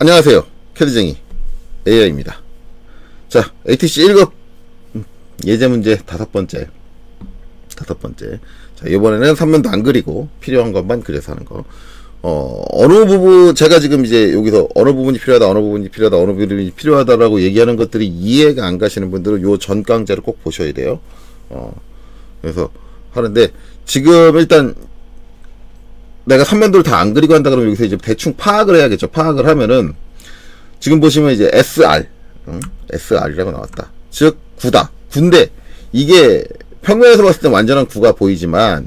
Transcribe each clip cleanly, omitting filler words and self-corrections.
안녕하세요. 캐드쟁이 AI입니다. 자, ATC 1급 예제 문제 다섯 번째. 자, 이번에는 3면도 안 그리고 필요한 것만 그려서 하는 거. 어느 부분, 제가 지금 이제 여기서 어느 부분이 필요하다, 어느 부분이 필요하다, 어느 부분이 필요하다라고 얘기하는 것들이 이해가 안 가시는 분들은 요 전 강좌를 꼭 보셔야 돼요. 그래서 하는데, 지금 일단 내가 3면도를 다 안 그리고 한다 그러면 여기서 이제 대충 파악을 해야겠죠. 파악을 하면은, 지금 보시면 이제 SR, SR이라고 나왔다. 즉, 9다. 9인데, 이게 평면에서 봤을 때 완전한 9가 보이지만,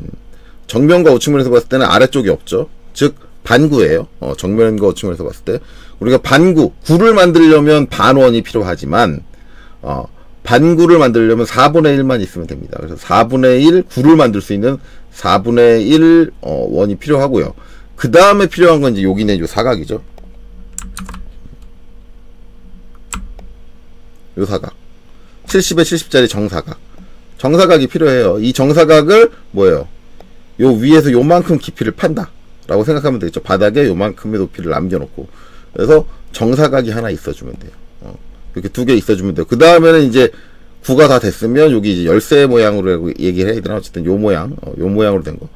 정면과 우측면에서 봤을 때는 아래쪽이 없죠. 즉, 반구예요. 정면과 우측면에서 봤을 때. 우리가 반구, 9를 만들려면 반원이 필요하지만, 반구를 만들려면 4분의 1만 있으면 됩니다. 그래서 4분의 1, 9를 만들 수 있는 4분의 1 원이 필요하고요. 그 다음에 필요한 건 이제 여기는 요 사각이죠. 요 사각. 70에 70짜리 정사각. 정사각이 필요해요. 이 정사각을 뭐예요? 요 위에서 요만큼 깊이를 판다 라고 생각하면 되겠죠. 바닥에 요만큼의 높이를 남겨놓고. 그래서 정사각이 하나 있어주면 돼요. 이렇게 두 개 있어주면 돼요. 그 다음에는 이제 9가 다 됐으면 여기 이제 열쇠 모양으로 얘기를 해야 되나? 어쨌든 요 모양, 요 모양으로 된 거.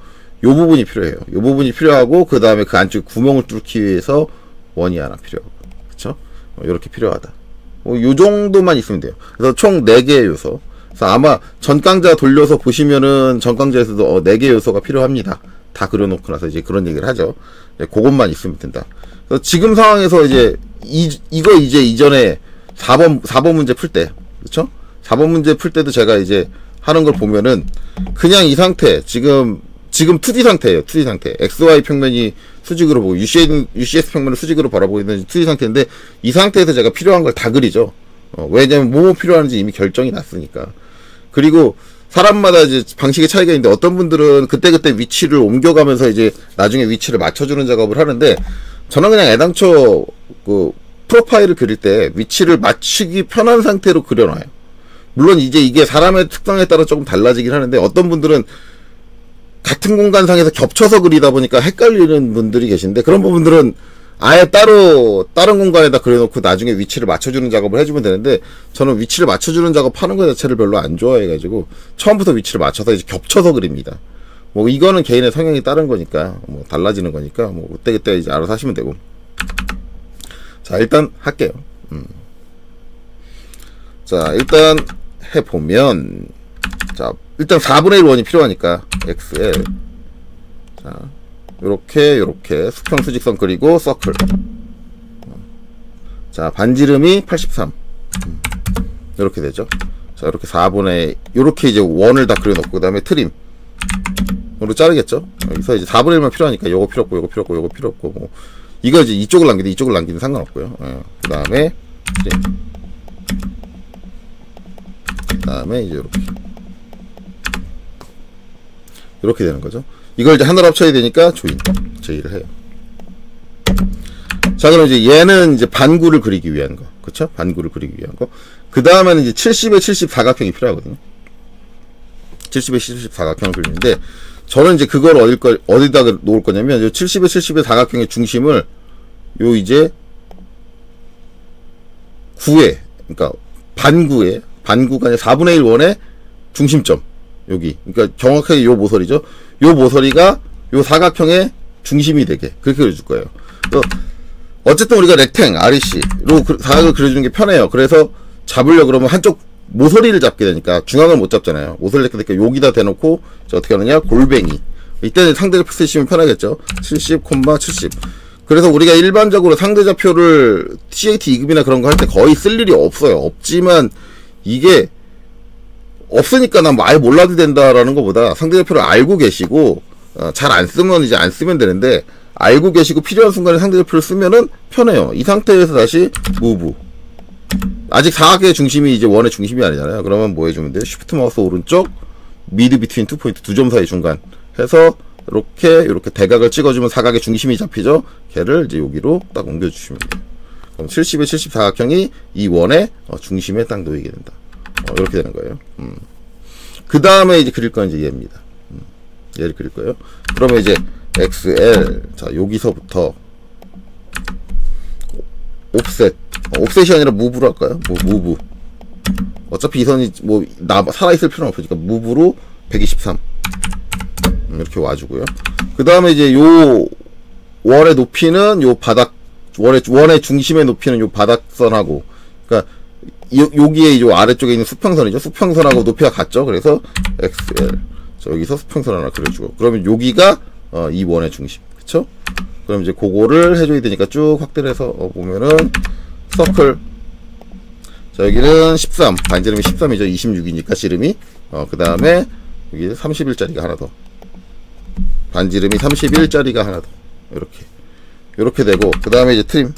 요 부분이 필요해요. 요 부분이 필요하고, 그 다음에 그 안쪽에 구멍을 뚫기 위해서 원이 하나 필요하고. 그쵸? 요렇게 필요하다. 요 정도만 있으면 돼요. 그래서 총 4개의 요소. 그래서 아마 전강좌 돌려서 보시면은 전강좌에서도 4개의 요소가 필요합니다. 다 그려놓고 나서 이제 그런 얘기를 하죠. 그것만 있으면 된다. 그래서 지금 상황에서 이제 이거 이제 이전에 4번 문제 풀 때, 그쵸? 4번 문제 풀 때도 제가 이제 하는 걸 보면은 그냥 이 상태, 지금 2D 상태예요. 2D 상태. XY 평면이 수직으로 보고 UCS 평면을 수직으로 바라보고 있는 2D 상태인데, 이 상태에서 제가 필요한 걸 다 그리죠. 왜냐면 뭐 필요한지 이미 결정이 났으니까. 그리고 사람마다 이제 방식의 차이가 있는데, 어떤 분들은 그때그때 위치를 옮겨가면서 이제 나중에 위치를 맞춰주는 작업을 하는데, 저는 그냥 애당초 그 프로파일을 그릴 때 위치를 맞추기 편한 상태로 그려놔요. 물론 이제 이게 사람의 특성에 따라 조금 달라지긴 하는데, 어떤 분들은 같은 공간상에서 겹쳐서 그리다 보니까 헷갈리는 분들이 계신데, 그런 부분들은 아예 따로 다른 공간에다 그려놓고 나중에 위치를 맞춰주는 작업을 해주면 되는데, 저는 위치를 맞춰주는 작업하는 것 자체를 별로 안 좋아해가지고 처음부터 위치를 맞춰서 이제 겹쳐서 그립니다. 뭐 이거는 개인의 성향이 다른 거니까, 뭐 달라지는 거니까 뭐 그때 이제 알아서 하시면 되고. 자, 일단 할게요. 자, 일단 해보면, 자, 일단 4분의 1 원이 필요하니까 XL. 자, 요렇게 수평 수직선 그리고 서클. 자, 반지름이 83. 요렇게 되죠. 자, 이렇게 4분의 요렇게 이제 원을 다 그려놓고, 그 다음에 트림 으로 자르겠죠. 여기서 이제 4분의 1만 필요하니까 요거 필요 없고, 요거 필요 없고, 요거 필요 없고, 뭐 이거 이제 이쪽을 남기든 상관없고요. 그 다음에 트림. 그 다음에 이제 이렇게 되는 거죠. 이걸 이제 하나로 합쳐야 되니까 조인을 해요. 자, 그럼 이제 얘는 이제 반구를 그리기 위한 거, 그쵸? 반구를 그리기 위한 거. 그 다음에는 이제 70에 70 사각형이 필요하거든요. 70에 70 사각형을 그리는데, 저는 이제 그걸 어디다 놓을 거냐면, 70에 70의 사각형의 중심을 요 이제 9에, 그러니까 반구가 아니라 4분의 1 원의 중심점, 여기. 그러니까 정확하게 요 모서리죠. 요 모서리가 요 사각형의 중심이 되게 그렇게 그려줄 거예요. 어쨌든 우리가 REC로 사각을 그려주는 게 편해요. 그래서 잡으려고 그러면 한쪽 모서리를 잡게 되니까 중앙을 못 잡잖아요. 모서리를 잡게 되니까 여기다 대놓고 어떻게 하느냐, 골뱅이. 이때는 상대좌표 쓰시면 편하겠죠. 70, 70. 그래서 우리가 일반적으로 상대좌표를 CAT 2급이나 그런 거 할 때 거의 쓸 일이 없어요. 없지만 이게 없으니까 난 아예 몰라도 된다라는 것보다, 상대좌표를 알고 계시고 잘 안 쓰면 이제 안 쓰면 되는데, 알고 계시고 필요한 순간에 상대좌표를 쓰면은 편해요. 이 상태에서 다시 무브. 아직 사각의 중심이 이제 원의 중심이 아니잖아요. 그러면 뭐 해주면 돼요? 쉬프트 마우스 오른쪽 미드 비트윈 2포인트, 2점 사이 중간 해서 이렇게 대각을 찍어주면 사각의 중심이 잡히죠. 걔를 이제 여기로 딱 옮겨주시면 돼요. 그럼 70에 70 사각형이 이 원의 중심에 딱 놓이게 된다. 이렇게 되는 거예요. 그 다음에 이제 그릴 건 이제 얘입니다. 얘를 그릴 거예요. 그러면 이제 XL, 자, 여기서부터 옵셋. 옵셋이 아니라 무브로 할까요? 뭐 무브. 어차피 이 선이 뭐 살아있을 필요는 없으니까 무브로 123 이렇게 와주고요. 그 다음에 이제 요 원의 높이는 요 바닥 원의 중심의 높이는 요 바닥선하고, 그러니까 여기에 요 아래쪽에 있는 수평선이죠. 수평선하고 높이가 같죠. 그래서 XL. 자, 여기서 수평선 하나 그려주고, 그러면 여기가 이 원의 중심, 그쵸? 그럼 이제 그거를 해줘야 되니까 쭉 확대를 해서 보면은 서클. 자, 여기는 13, 반지름이 13이죠. 26이니까 지름이. 그 다음에 여기 31짜리가 하나 더, 반지름이 31짜리가 하나 더, 이렇게 되고, 그 다음에 이제 트림.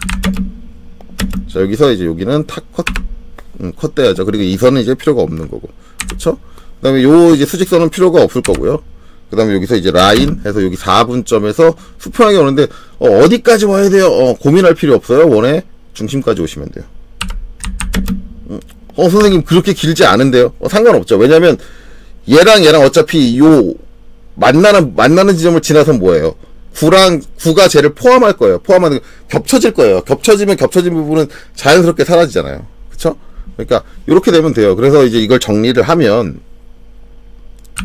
자, 여기서 이제 여기는 컷 돼야죠. 그리고 이 선은 이제 필요가 없는 거고, 그쵸? 그 다음에 요 이제 수직선은 필요가 없을 거고요. 그 다음에 여기서 이제 라인 해서 여기 4분점에서 수평하게 오는데, 어디까지 와야 돼요? 고민할 필요 없어요. 원의 중심까지 오시면 돼요. 선생님, 그렇게 길지 않은데요? 상관없죠. 왜냐면, 얘랑 어차피 요, 만나는 지점을 지나서 뭐예요? 9가 쟤를 포함할 거예요. 겹쳐질 거예요. 겹쳐진 부분은 자연스럽게 사라지잖아요. 그쵸? 그러니까, 요렇게 되면 돼요. 그래서 이제 이걸 정리를 하면,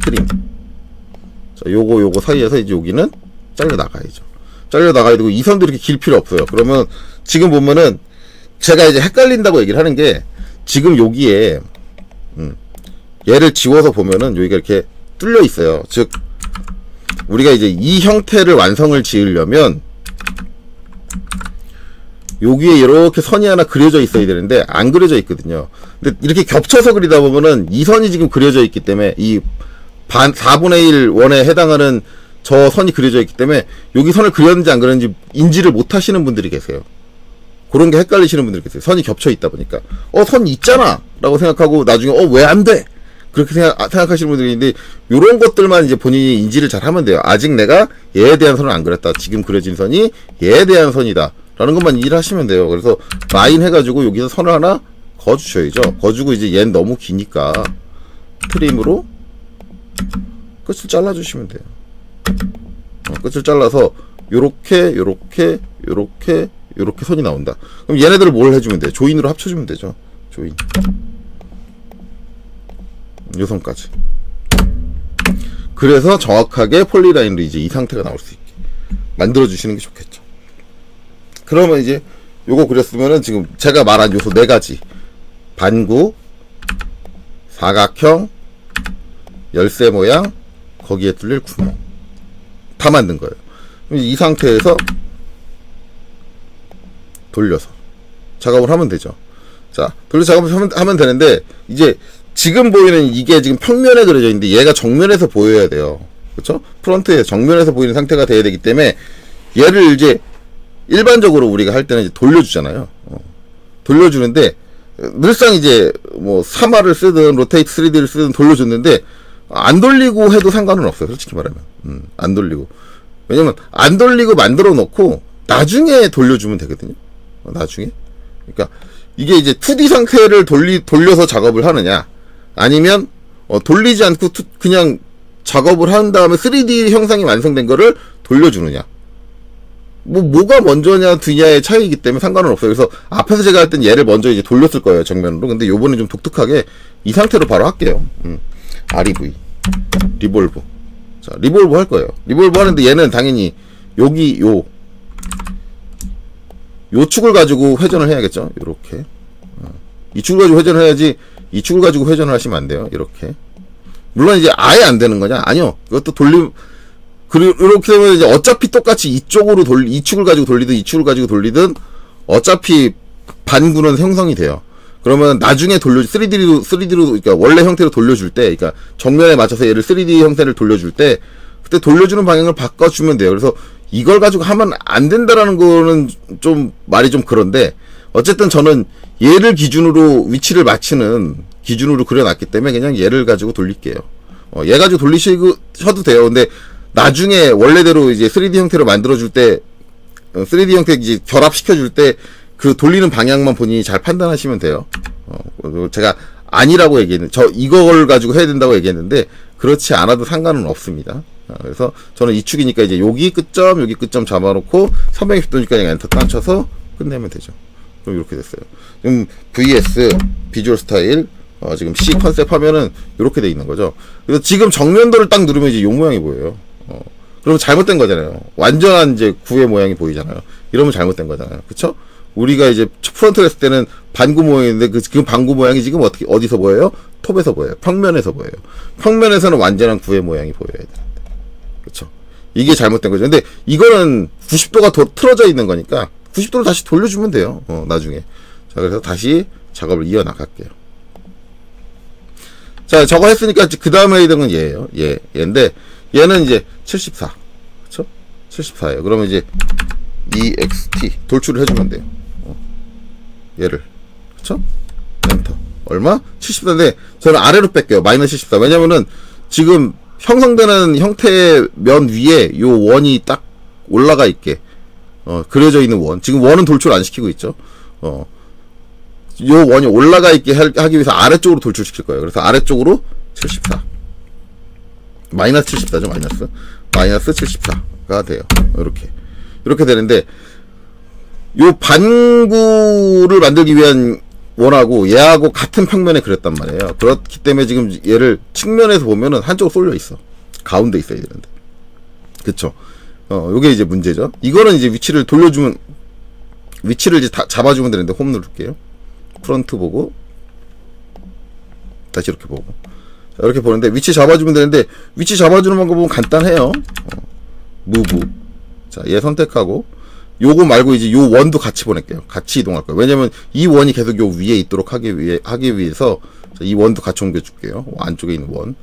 트림. 자, 요거 사이에서 이제 여기는 잘려 나가야죠. 잘려 나가야 되고, 이 선도 이렇게 길 필요 없어요. 그러면, 지금 보면은, 제가 이제 헷갈린다고 얘기를 하는 게, 지금 여기에, 얘를 지워서 보면은, 여기가 이렇게 뚫려 있어요. 즉, 우리가 이제 이 형태를 완성을 지으려면, 여기에 이렇게 선이 하나 그려져 있어야 되는데, 안 그려져 있거든요. 근데 이렇게 겹쳐서 그리다 보면은, 이 선이 지금 그려져 있기 때문에, 이 4분의 1 원에 해당하는 저 선이 그려져 있기 때문에, 여기 선을 그렸는지 안 그렸는지 인지를 못 하시는 분들이 계세요. 그런 게 헷갈리시는 분들이 계세요. 선이 겹쳐 있다 보니까. 선 있잖아! 라고 생각하고, 나중에, 왜 안 돼! 그렇게 생각하시는 분들이 있는데, 요런 것들만 이제 본인이 인지를 잘 하면 돼요. 아직 내가 얘에 대한 선을 안 그렸다. 지금 그려진 선이 얘에 대한 선이다. 라는 것만 이해를 하시면 돼요. 그래서, 라인 해가지고 여기서 선을 하나 거주셔야죠. 거주고 이제 얘는 너무 기니까, 트림으로 끝을 잘라주시면 돼요. 끝을 잘라서, 요렇게 선이 나온다. 그럼 얘네들을 뭘 해주면 돼요? 조인으로 합쳐주면 되죠. 조인. 요 선까지. 그래서 정확하게 폴리라인으로 이제 이 상태가 나올 수 있게 만들어주시는 게 좋겠죠. 그러면 이제 요거 그렸으면은 지금 제가 말한 요소 4가지. 반구, 사각형, 열쇠 모양, 거기에 뚫릴 구멍. 다 만든 거예요. 이 상태에서 돌려서 작업을 하면 되죠. 자, 돌려서 작업을 하면 되는데, 이제 지금 보이는 이게 지금 평면에 그려져 있는데 얘가 정면에서 보여야 돼요. 그쵸? 프론트에 정면에서 보이는 상태가 돼야 되기 때문에 얘를 이제 일반적으로 우리가 할 때는 이제 돌려주잖아요. 돌려주는데, 늘상 이제 뭐 3R을 쓰든 로테이트 3D를 쓰든 돌려줬는데, 안 돌리고 해도 상관은 없어요. 솔직히 말하면. 안 돌리고. 왜냐면 안 돌리고 만들어 놓고 나중에 돌려주면 되거든요. 나중에. 그러니까 이게 이제 2D 상태를 돌려서 작업을 하느냐, 아니면 돌리지 않고 그냥 작업을 한 다음에 3D 형상이 완성된 거를 돌려주느냐. 뭐가 먼저냐 뒤냐의 차이이기 때문에 상관은 없어요. 그래서 앞에서 제가 할 땐 얘를 먼저 이제 돌렸을 거예요, 정면으로. 근데 요번에 좀 독특하게 이 상태로 바로 할게요. REV. 리볼브. 자, 리볼브 할 거예요. 리볼브 하는데 얘는 당연히 여기 요 축을 가지고 회전을 해야겠죠. 요렇게. 이 축을 가지고 회전을 해야지, 이 축을 가지고 회전을 하시면 안 돼요. 이렇게. 물론 이제 아예 안 되는 거냐? 아니요. 그것도 그리고 이렇게 되면 이제 어차피 똑같이 이쪽으로 이 축을 가지고 돌리든 이 축을 가지고 돌리든 어차피 반구는 형성이 돼요. 그러면 나중에 3D로, 그러니까 원래 형태로 돌려줄 때, 그러니까 정면에 맞춰서 얘를 3D 형태를 돌려줄 때, 그때 돌려주는 방향을 바꿔주면 돼요. 그래서 이걸 가지고 하면 안 된다라는 거는 좀 말이 좀 그런데, 어쨌든 저는 얘를 기준으로 위치를 맞추는 기준으로 그려놨기 때문에 그냥 얘를 가지고 돌릴게요. 얘 가지고 돌리셔도 돼요. 근데 나중에 원래대로 이제 3D 형태로 만들어줄 때, 3D 형태 이제 결합시켜줄 때, 그 돌리는 방향만 본인이 잘 판단하시면 돼요. 제가 아니라고 얘기했는데, 이걸 가지고 해야 된다고 얘기했는데, 그렇지 않아도 상관은 없습니다. 그래서 저는 이 축이니까 이제 여기 끝점 잡아놓고 360도니까 그냥 엔터 딱 쳐서 끝내면 되죠. 그럼 이렇게 됐어요. 지금 VS 비주얼 스타일 지금 C 컨셉 하면은 이렇게 돼 있는 거죠. 그래서 지금 정면도를 딱 누르면 이제 요 모양이 보여요. 그러면 잘못된 거잖아요. 완전한 이제 구의 모양이 보이잖아요. 이러면 잘못된 거잖아요. 그쵸? 우리가 이제 프론트를 했을 때는 반구 모양인데 그 반구 모양이 지금 어떻게 어디서 보여요? 톱에서 보여요. 평면에서 보여요. 평면에서는 완전한 구의 모양이 보여야 되는데. 그쵸? 이게 잘못된 거죠. 근데 이거는 90도가 더 틀어져 있는 거니까 90도를 다시 돌려주면 돼요. 나중에. 자, 그래서 다시 작업을 이어나갈게요. 자, 저거 했으니까 그 다음에 해야 되는 건 얘예요. 얘인데 얘는 이제 74. 그쵸? 74예요. 그러면 이제 EXT 돌출을 해주면 돼요. 얘를. 그쵸? 엔터. 얼마? 74인데 저는 아래로 뺄게요. 마이너스 74. 왜냐면은 지금 형성되는 형태의 면 위에 요 원이 딱 올라가 있게 그려져 있는 원. 지금 원은 돌출 안 시키고 있죠. 요 원이 올라가 있게 하기 위해서 아래쪽으로 돌출시킬 거예요. 그래서 아래쪽으로 74. 마이너스 74죠, 마이너스. 마이너스 74가 돼요. 이렇게 되는데, 요 반구를 만들기 위한 원하고 얘하고 같은 평면에 그렸단 말이에요. 그렇기 때문에 지금 얘를 측면에서 보면은 한쪽으로 쏠려 있어. 가운데 있어야 되는데. 그쵸? 요게 이제 문제죠. 이거는 이제 위치를 돌려주면, 위치를 이제 다 잡아주면 되는데, 홈 누를게요. 프런트 보고, 다시 이렇게 보고. 자, 이렇게 보는데, 위치 잡아주면 되는데, 위치 잡아주는 방법은 간단해요. 무브. 자, 얘 선택하고, 요거 말고 이제 요 원도 같이 보낼게요. 같이 이동할 거예요. 왜냐면 이 원이 계속 요 위에 있도록 하기 위해서 이 원도 같이 옮겨줄게요. 안쪽에 있는 원.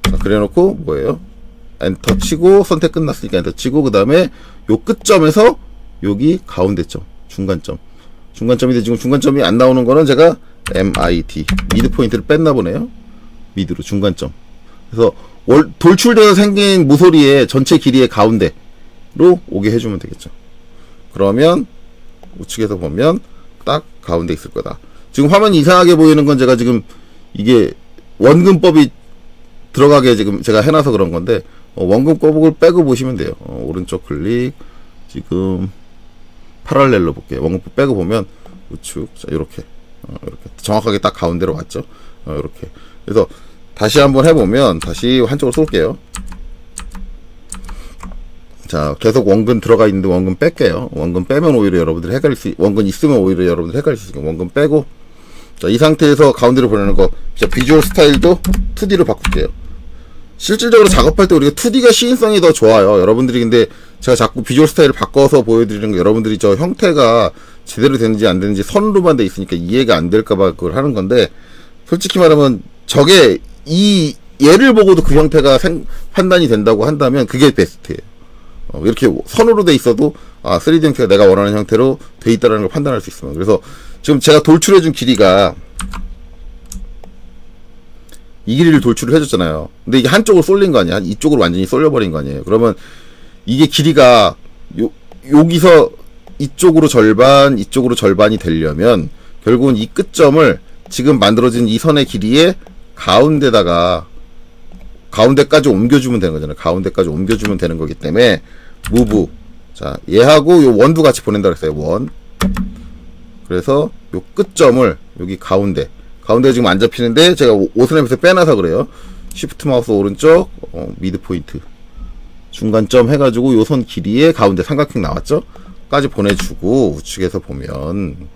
자, 그래 놓고 뭐예요? 엔터 치고 선택 끝났으니까 엔터 치고 그 다음에 요 끝점에서 여기 가운데점 중간점. 중간점인데 지금 중간점이 안 나오는 거는 제가 MID 미드 포인트를 뺐나 보네요. 미드로 중간점. 그래서 돌출돼서 생긴 모서리의 전체 길이의 가운데로 오게 해주면 되겠죠. 그러면 우측에서 보면 딱 가운데 있을 거다. 지금 화면이 이상하게 보이는 건 제가 지금 이게 원근법이 들어가게 지금 제가 해놔서 그런 건데 원근법을 빼고 보시면 돼요. 오른쪽 클릭 지금 파랄렐로 볼게요. 원근법 빼고 보면 우측 자 이렇게 정확하게 딱 가운데로 왔죠. 이렇게 그래서 다시 한번 해보면 다시 한쪽으로 쏠게요. 자, 계속 원근 들어가 있는데 원근 뺄게요. 원근 빼면 오히려 여러분들 헷갈릴 수, 원근 있으면 오히려 여러분들 헷갈릴 수 있으니까 원근 빼고, 자, 이 상태에서 가운데로 보내는 거, 자, 비주얼 스타일도 2D로 바꿀게요. 실질적으로 작업할 때 우리가 2D가 시인성이 더 좋아요. 여러분들이 근데 제가 자꾸 비주얼 스타일을 바꿔서 보여드리는 거, 여러분들이 저 형태가 제대로 되는지 안 되는지 선으로만 돼 있으니까 이해가 안 될까봐 그걸 하는 건데, 솔직히 말하면 저게 얘를 보고도 그 형태가 판단이 된다고 한다면 그게 베스트예요. 이렇게 선으로 돼 있어도 3D 형태가 내가 원하는 형태로 돼 있다는 걸 판단할 수 있습니다. 그래서 지금 제가 돌출해준 길이가 이 길이를 돌출을 해줬잖아요. 근데 이게 한쪽으로 쏠린 거 아니야? 이쪽으로 완전히 쏠려버린 거 아니에요? 그러면 이게 길이가 여기서 이쪽으로 절반, 이쪽으로 절반이 되려면 결국은 이 끝점을 지금 만들어진 이 선의 길이의 가운데까지 옮겨주면 되는 거잖아요. 가운데까지 옮겨주면 되는 거기 때문에 무브. 자, 얘하고 요 원도 같이 보낸다 그랬어요. 원. 그래서 요 끝점을 여기 가운데 지금 안 잡히는데 제가 오스냅에서 빼놔서 그래요. 시프트 마우스 오른쪽 미드 포인트 중간점 해가지고 요 선 길이의 가운데 삼각형 나왔죠? 까지 보내주고 우측에서 보면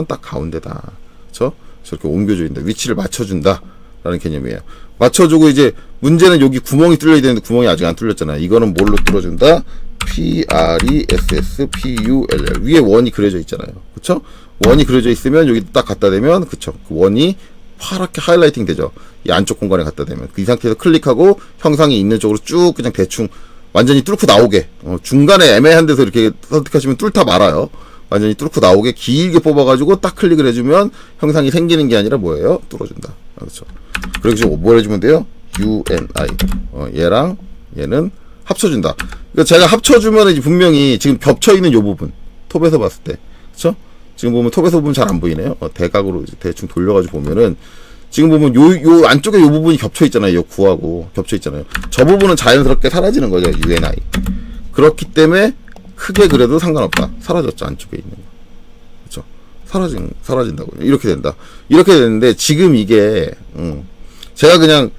딱 가운데다. 그쵸? 저렇게 옮겨준다. 위치를 맞춰준다. 라는 개념이에요. 맞춰주고 이제 문제는 여기 구멍이 뚫려야 되는데 구멍이 아직 안 뚫렸잖아요. 이거는 뭘로 뚫어준다? PRESSPULL 위에 원이 그려져 있잖아요. 그쵸? 원이 그려져 있으면 여기 딱 갖다 대면 그쵸? 그 원이 파랗게 하이라이팅 되죠. 이 안쪽 공간에 갖다 대면 이 상태에서 클릭하고 형상이 있는 쪽으로 쭉 그냥 대충 완전히 뚫고 나오게 중간에 애매한 데서 이렇게 선택하시면 뚫다 말아요. 완전히 뚫고 나오게 길게 뽑아가지고 딱 클릭을 해주면 형상이 생기는 게 아니라 뭐예요? 뚫어준다. 그렇죠. 그래서 뭘 해주면 돼요? UNI. 얘랑 얘는 합쳐준다. 그러니까 제가 합쳐주면 이제 분명히 지금 겹쳐있는 요 부분. 톱에서 봤을 때. 그쵸? 지금 보면 톱에서 보면 잘 안 보이네요. 대각으로 이제 대충 돌려가지고 보면은 지금 보면 요 안쪽에 요 부분이 겹쳐있잖아요. 요 구하고 겹쳐있잖아요. 저 부분은 자연스럽게 사라지는 거죠. UNI. 그렇기 때문에 크게 그려도 상관없다. 사라졌죠. 안쪽에 있는 거. 그쵸? 사라진다고요. 이렇게 된다. 이렇게 되는데, 지금 이게, 제가 그냥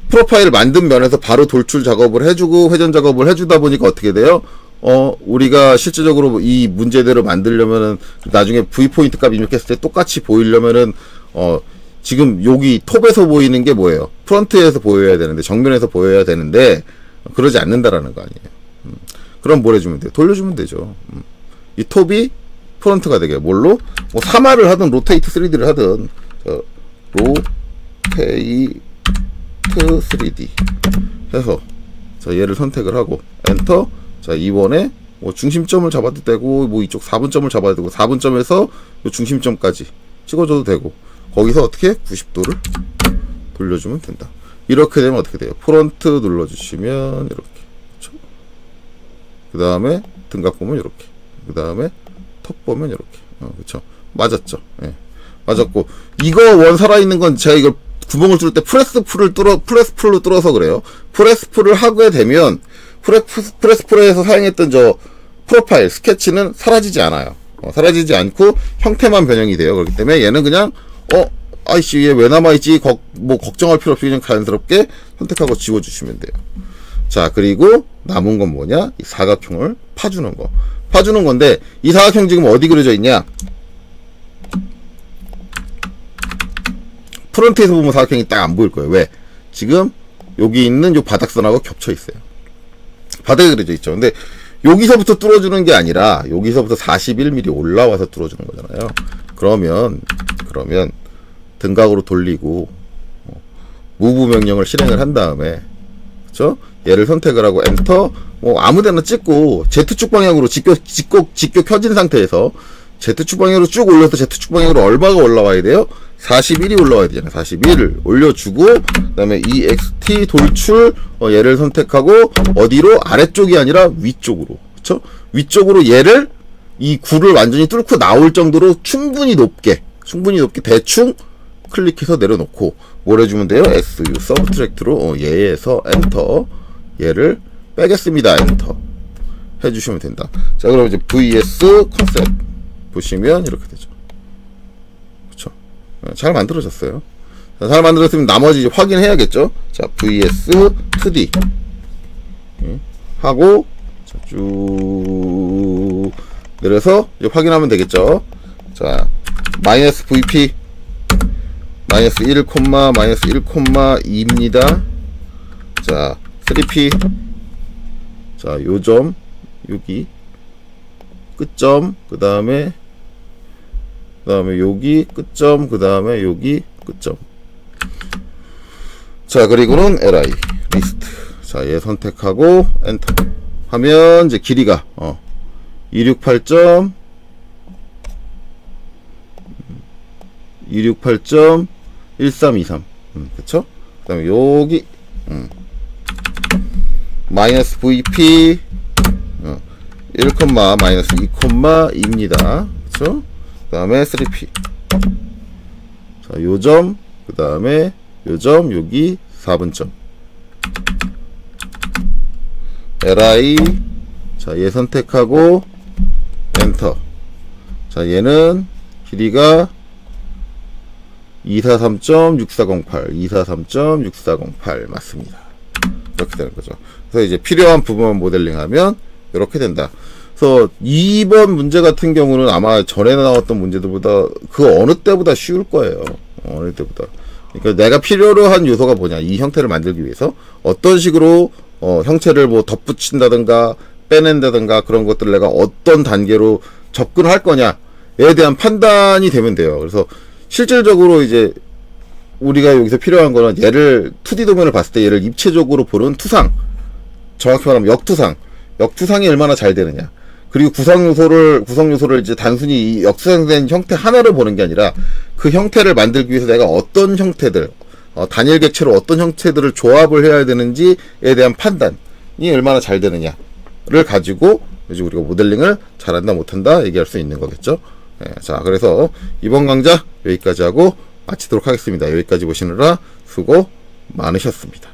프로파일을 만든 면에서 바로 돌출 작업을 해주고, 회전 작업을 해주다 보니까 어떻게 돼요? 우리가 실질적으로 이 문제대로 만들려면은, 나중에 V포인트 값 입력했을 때 똑같이 보이려면은, 지금 여기 톱에서 보이는 게 뭐예요? 프런트에서 보여야 되는데, 정면에서 보여야 되는데, 그러지 않는다라는 거 아니에요. 그럼 뭘 해주면 돼요? 돌려주면 되죠. 이 톱이 프런트가 되게, 뭘로? 뭐, 3R을 하든, 로테이트 3D를 하든, 로테이트 3D 해서, 자, 얘를 선택을 하고, 엔터. 자, 이번에, 뭐, 중심점을 잡아도 되고, 뭐, 이쪽 4분점을 잡아도 되고, 4분점에서 요 중심점까지 찍어줘도 되고, 거기서 어떻게? 90도를 돌려주면 된다. 이렇게 되면 어떻게 돼요? 프론트 눌러주시면, 이렇게. 그쵸? 그 다음에, 등각 보면 이렇게. 그 다음에, 톱 보면 이렇게. 그쵸? 맞았죠? 예. 맞았고, 이거 원 살아있는 건 제가 이걸 구멍을 뚫을 때 프레스 풀로 뚫어서 그래요. 프레스 풀을 하게 되면, 프레스 풀에서 사용했던 저 프로파일, 스케치는 사라지지 않아요. 사라지지 않고 형태만 변형이 돼요. 그렇기 때문에 얘는 그냥, 아이씨, 얘 왜 남아있지? 뭐, 걱정할 필요 없이 그냥 자연스럽게 선택하고 지워주시면 돼요. 자, 그리고 남은 건 뭐냐? 이 사각형을 파주는 거. 파주는 건데, 이 사각형 지금 어디 그려져 있냐? 프론트에서 보면 사각형이 딱 안 보일 거예요. 왜? 지금 여기 있는 요 바닥선하고 겹쳐 있어요. 바닥에 그려져 있죠. 근데 여기서부터 뚫어주는 게 아니라 여기서부터 41mm 올라와서 뚫어주는 거잖아요. 그러면 등각으로 돌리고 무브 명령을 실행을 한 다음에, 그쵸? 얘를 선택을 하고 엔터, 뭐 아무데나 찍고 Z축 방향으로 직격 켜진 상태에서 Z축 방향으로 쭉 올려서 Z축 방향으로 얼마가 올라와야 돼요? 41이 올라와야 되잖아요. 41을 올려주고, 그 다음에 EXT 돌출, 얘를 선택하고, 어디로? 아래쪽이 아니라 위쪽으로. 그쵸? 위쪽으로 얘를, 이 구를 완전히 뚫고 나올 정도로 충분히 높게 대충 클릭해서 내려놓고, 뭘 해주면 돼요? SU, 서브트랙트로, 얘에서 엔터, 얘를 빼겠습니다. 엔터. 해주시면 된다. 자, 그럼 이제 VS 컨셉 보시면 이렇게 되죠. 잘 만들어졌어요. 자, 잘 만들어졌으면 나머지 확인해야겠죠. 자, VS 2D 하고, 자, 쭉 내려서 확인하면 되겠죠. 자, 마이너스 VP 마이너스 1, 마이너스 1,2입니다. 자, 3P. 자, 요점 여기 끝점, 그 다음에 여기 끝점, 그 다음에 여기 끝점. 자, 그리고는 LI 리스트. 자, 얘 선택하고 엔터 하면 이제 길이가 268.1323. 그쵸? 그 다음에 여기 마이너스 VP 1, 마이너스 2,2입니다. 그쵸? 그 다음에 3P. 자, 요점, 그 다음에 요점, 여기 4분점. LI. 자, 얘 선택하고 엔터. 자, 얘는 길이가 243.6408 맞습니다. 이렇게 되는 거죠. 그래서 이제 필요한 부분만 모델링하면 이렇게 된다. 그래서 2번 문제 같은 경우는 아마 전에 나왔던 문제들보다 그 어느 때보다 쉬울 거예요. 어느 때보다. 그러니까 내가 필요로 한 요소가 뭐냐, 이 형태를 만들기 위해서 어떤 식으로 형체를 뭐 덧붙인다든가 빼낸다든가 그런 것들을 내가 어떤 단계로 접근할 거냐에 대한 판단이 되면 돼요. 그래서 실질적으로 이제 우리가 여기서 필요한 거는 얘를 2D 도면을 봤을 때 얘를 입체적으로 보는 투상, 정확히 말하면 역투상이 얼마나 잘 되느냐, 그리고 구성 요소를 이제 단순히 이 역투상된 형태 하나를 보는 게 아니라 그 형태를 만들기 위해서 내가 어떤 형태들, 단일 객체로 어떤 형태들을 조합을 해야 되는지에 대한 판단이 얼마나 잘 되느냐를 가지고 이제 우리가 모델링을 잘한다 못한다 얘기할 수 있는 거겠죠. 네, 자, 그래서 이번 강좌 여기까지 하고 마치도록 하겠습니다. 여기까지 보시느라 수고 많으셨습니다.